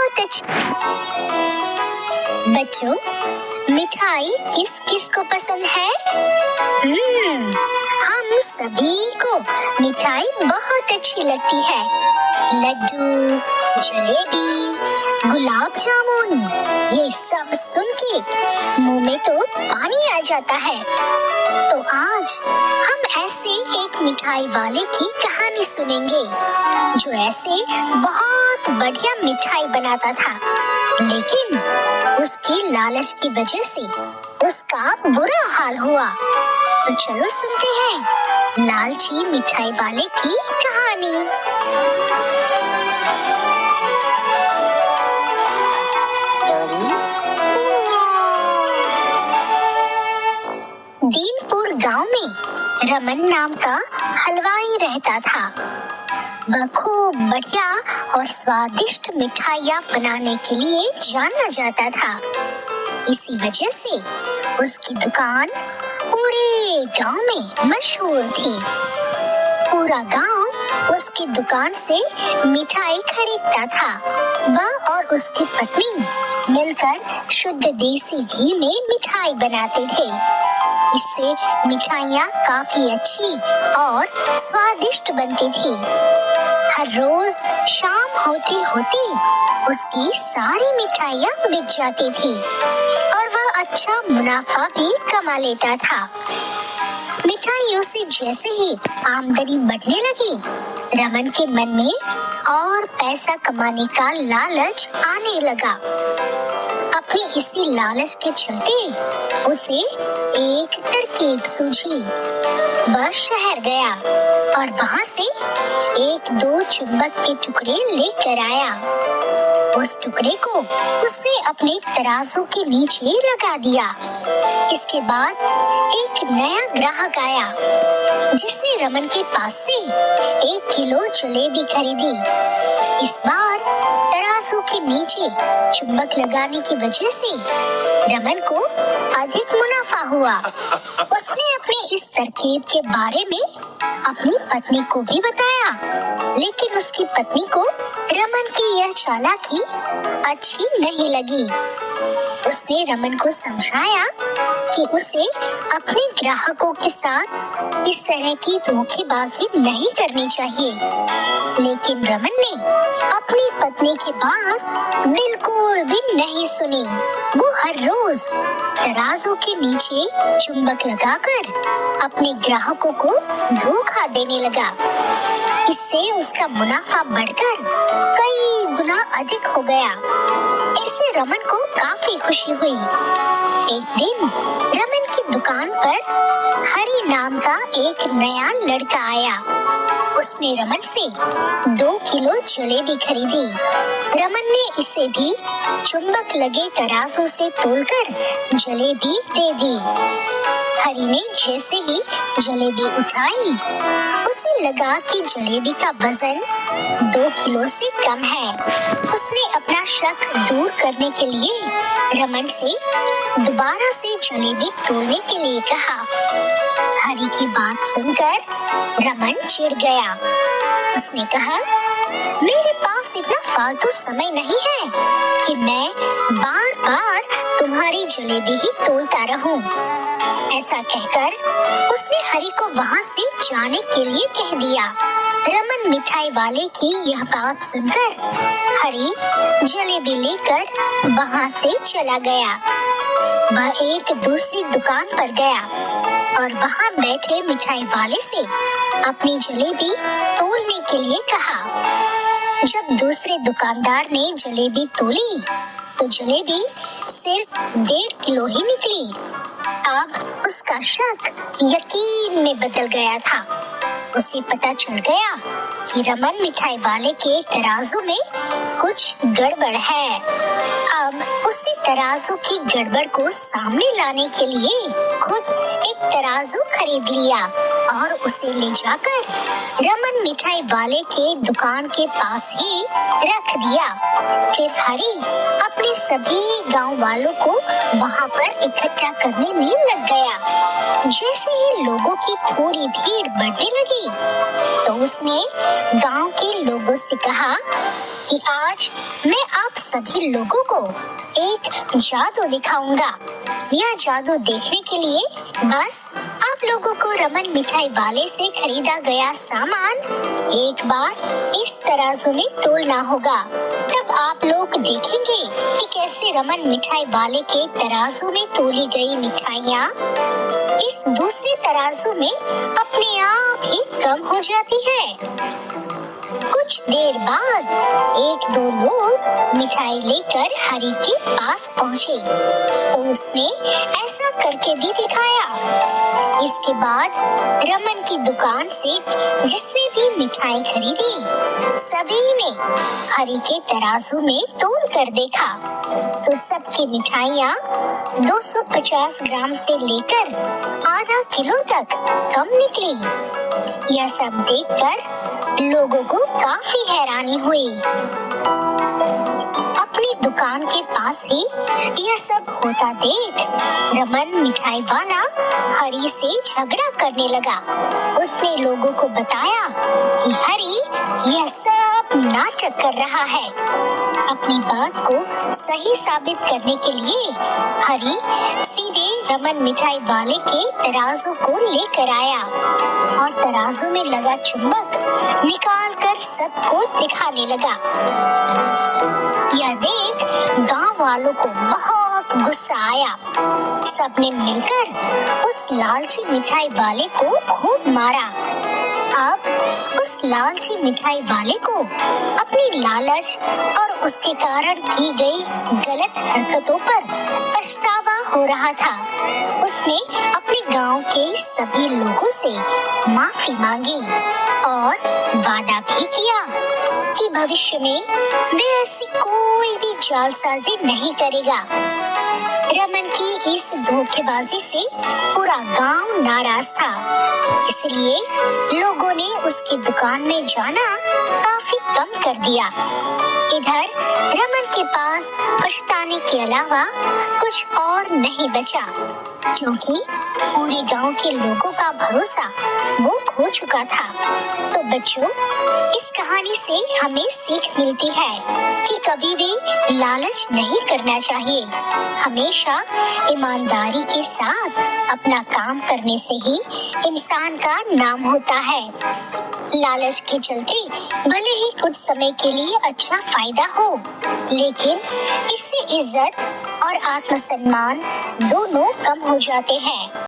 बहुत अच्छी। बच्चों, मिठाई किस किस को पसंद है? हम सभी को मिठाई बहुत अच्छी लगती है। लड्डू, जलेबी, गुलाब जामुन, ये सब सुन के मुंह में तो पानी आ जाता है। तो आज हम ऐसे एक मिठाई वाले की कहानी सुनेंगे जो ऐसे बहुत बढ़िया मिठाई बनाता था, लेकिन उसकी लालच की वजह से उसका बुरा हाल हुआ। तो चलो सुनते हैं लालची मिठाई वाले की कहानी। दीनपुर गांव में रमन नाम का हलवाई रहता था। वह खूब बढ़िया और स्वादिष्ट मिठाइयाँ बनाने के लिए जाना जाता था। इसी वजह से उसकी दुकान पूरे गांव में मशहूर थी। पूरा गांव उसकी दुकान से मिठाई खरीदता था। वह और उसकी पत्नी मिलकर शुद्ध देसी घी में मिठाई बनाते थे। इससे मिठाइयाँ काफी अच्छी और स्वादिष्ट बनती थी। हर रोज शाम होती होती उसकी सारी मिठाइयाँ बिक जाती थी और वह अच्छा मुनाफा भी कमा लेता था। मिठाइयों से जैसे ही आमदनी बढ़ने लगी, रमन के मन में और पैसा कमाने का लालच आने लगा। अपनी इसी लालच के चलते उसे एक तरकीब सूझी। वह शहर गया और वहां से एक दो चुंबक के टुकड़े लेकर आया। उस टुकड़े को उसने अपने तराजू के नीचे लगा दिया। इसके बाद एक नया ग्राहक आया जिसने रमन के पास से 1 किलो जलेबी खरीदी। इस बार तराजू के नीचे चुंबक लगाने की वजह से रमन को अधिक मुनाफा हुआ। उसने अपनी इस तरकीब के बारे में अपनी पत्नी को भी बताया, लेकिन उसकी पत्नी को रमन की यह चालाकी अच्छी नहीं लगी। उसने रमन को समझाया कि उसे अपने ग्राहकों के साथ इस तरह की धोखेबाजी नहीं करनी चाहिए, लेकिन रमन ने अपनी पत्नी की बात बिल्कुल भी नहीं सुनी। वो हर रोज तराजू के नीचे चुंबक लगाकर अपने ग्राहकों को धोखा देने लगा। इससे उसका मुनाफा बढ़कर कई गुना अधिक हो गया। इससे रमन को काफी खुशी हुई। एक दिन रमन की दुकान पर हरी नाम का एक नया लड़का आया। उसने रमन से 2 किलो जलेबी खरीदी। रमन ने इसे भी चुंबक लगे तराजू से तोलकर जलेबी दे दी। हरी ने जैसे ही जलेबी उठाई, उसे लगा कि जलेबी का वजन 2 किलो से कम है। उसने अपना शक दूर करने के लिए रमन से दोबारा से जलेबी तोलने के लिए कहा। हरी की बात सुनकर रमन चिढ़ गया। उसने कहा, मेरे पास इतना फालतू समय नहीं है कि मैं बार बार तुम्हारी जलेबी ही तोलता रहूं। ऐसा कहकर उसने हरी को वहां से जाने के लिए कह दिया। रमन मिठाई वाले की यह बात सुनकर हरी जलेबी लेकर वहां से चला गया। वह एक दूसरी दुकान पर गया और वहां बैठे मिठाई वाले से अपनी जलेबी तोलने के लिए कहा। जब दूसरे दुकानदार ने जलेबी तोली तो जलेबी सिर्फ 1.5 किलो ही निकली। अब उसका शक यकीन में बदल गया था। उसे पता चल गया कि रमन मिठाई वाले के तराजू में कुछ गड़बड़ है। अब उसने तराजू की गड़बड़ को सामने लाने के लिए खुद एक तराजू खरीद लिया और उसे ले जाकर रमन मिठाई वाले के दुकान के पास ही रख दिया। फिर हरी अपने सभी गांव वालों को वहां पर इकट्ठा करने में लग गया। जैसे ही लोगों की थोड़ी भीड़ बढ़ने लगी तो उसने गांव के लोगों से कहा कि आज मैं आप सभी लोगों को एक जादू दिखाऊंगा। यह जादू देखने के लिए बस आप लोगों को रमन मिठाई वाले से खरीदा गया सामान एक बार इस तराजू में तोलना होगा। तब आप लोग देखेंगे कि कैसे रमन मिठाई वाले के तराजू में तोली गई मिठाइयाँ इस दूसरे तराजू में अपने आप ही कम हो जाती है। कुछ देर बाद एक दो लोग मिठाई लेकर हरी के पास पहुँचे तो उसने ऐसा करके भी दिखाया। इसके बाद रमन की दुकान से जिसने भी मिठाई खरीदी सभी ने हरी के तराजू में तोल कर देखा तो सबकी मिठाइयाँ 250 ग्राम से लेकर आधा किलो तक कम निकली। यह सब देखकर लोगों को काफी हैरानी हुई। अपनी दुकान के पास ही यह सब होता देख रमन मिठाई वाला हरी से झगड़ा करने लगा। उसने लोगों को बताया कि हरी यह सब नाटक कर रहा है। अपनी बात को सही साबित करने के लिए हरी सीधे रमन मिठाई वाले के तराजू को लेकर आया और तराजू में लगा चुंबक निकाल कर सबको दिखाने लगा। यह देख गांव वालों को बहुत गुस्सा आया। सबने मिलकर उस लालची मिठाई वाले को खूब मारा। अब उस लालची मिठाई वाले को अपनी लालच और उसके कारण की गई गलत हरकतों पर पछतावा हो रहा था। उसने अपने गांव के सभी लोगों से माफी मांगी और वादा भी किया कि भविष्य में वे ऐसी कोई भी जालसाजी नहीं करेगा। रमन की इस धोखेबाजी से पूरा गांव नाराज था, इसलिए लोगों ने उसकी दुकान में जाना काफी कम कर दिया। इधर रमन के पास पछताने के अलावा कुछ और नहीं बचा, क्योंकि पूरे गांव के लोगों का भरोसा वो खो चुका था। तो बच्चों, इस कहानी से हमें सीख मिलती है कि कभी भी लालच नहीं करना चाहिए। हमेशा ईमानदारी के साथ अपना काम करने से ही इंसान का नाम होता है। लालच के चलते भले ही कुछ समय के लिए अच्छा फायदा हो, लेकिन इससे इज्जत और आत्मसम्मान दोनों कम हो जाते हैं।